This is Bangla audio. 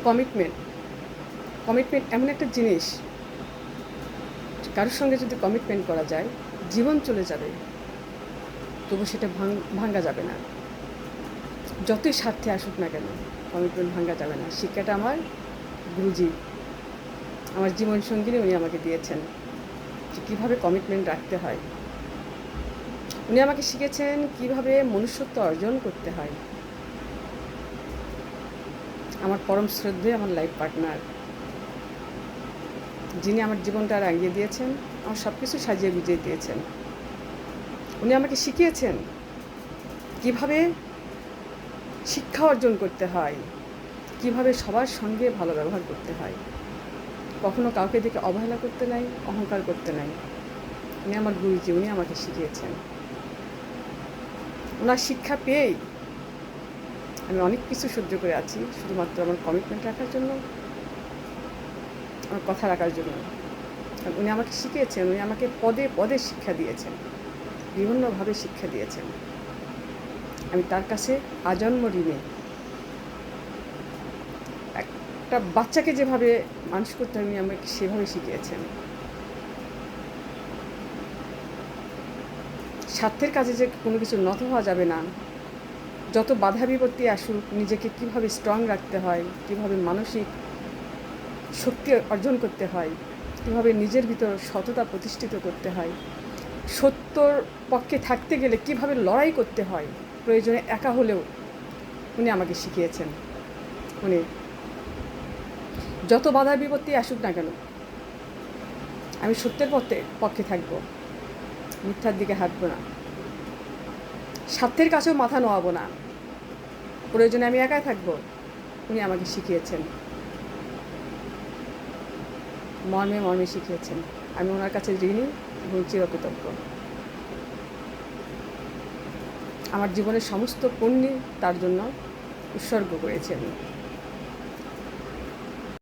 কমিটমেন্ট কমিটমেন্ট এমন একটা জিনিস, কারোর সঙ্গে যদি কমিটমেন্ট করা যায় জীবন চলে যাবে, তবু সেটা ভাঙ্গা যাবে না। যতই স্বার্থে আসুক না কেন, কমিটমেন্ট ভাঙ্গা যাবে না। শিক্ষাটা আমার গুরুজি, আমার জীবন সঙ্গিনী, উনি আমাকে দিয়েছেন যে কীভাবে কমিটমেন্ট রাখতে হয়। উনি আমাকে শিখেছেন কীভাবে মনুষ্যত্ব অর্জন করতে হয়। আমার পরম শ্রদ্ধেয় আমার লাইফ পার্টনার, যিনি আমার জীবনটা রাঙিয়ে দিয়েছেন, আমার সব কিছু সাজিয়ে গুজিয়ে দিয়েছেন। উনি আমাকে শিখিয়েছেন কীভাবে শিক্ষা অর্জন করতে হয়, কীভাবে সবার সঙ্গে ভালো ব্যবহার করতে হয়, কখনো কাউকে দেখে অবহেলা করতে নাই, অহংকার করতে নাই। উনি আমার গুরুজি, উনি আমাকে শিখিয়েছেন। ওনার শিক্ষা পেয়েই আমি অনেক কিছু সহ্য করে আছি, শুধুমাত্র আমার কমিটমেন্ট রাখার জন্য, আমার কথা রাখার জন্য। উনি আমাকে শিখিয়েছেন, উনি আমাকে পদে পদে শিক্ষা দিয়েছেন, বিভিন্নভাবে শিক্ষা দিয়েছেন। আমি তার কাছে আজন্ম ঋণী। একটা বাচ্চাকে যেভাবে মানুষ করতে হয় উনি আমাকে সেভাবে শিখিয়েছেন। স্বার্থের কাজে যে কোনো কিছু নত হওয়া যাবে না, যত বাধা বিপত্তি আসুক নিজেকে কীভাবে স্ট্রং রাখতে হয়, কীভাবে মানসিক শক্তি অর্জন করতে হয়, কীভাবে নিজের ভিতর সততা প্রতিষ্ঠিত করতে হয়, সত্যর পক্ষে থাকতে গেলে কীভাবে লড়াই করতে হয়, প্রয়োজনে একা হলেও উনি আমাকে শিখিয়েছেন। উনি যত বাধা বিপত্তি আসুক না কেন আমি সত্যের পক্ষে থাকব, মিথ্যার দিকে হাঁটবো না, স্বার্থের কাছেও মাথা নোয়াবো না, প্রয়োজনে আমি একাই থাকবো। উনি আমাকে শিখিয়েছেন, মর্মে মর্মে শিখিয়েছেন। আমি ওনার কাছে ঋণী এবং চিরকৃতজ্ঞ। আমার জীবনের সমস্ত পুণ্যি তার জন্য উৎসর্গ করেছি আমি।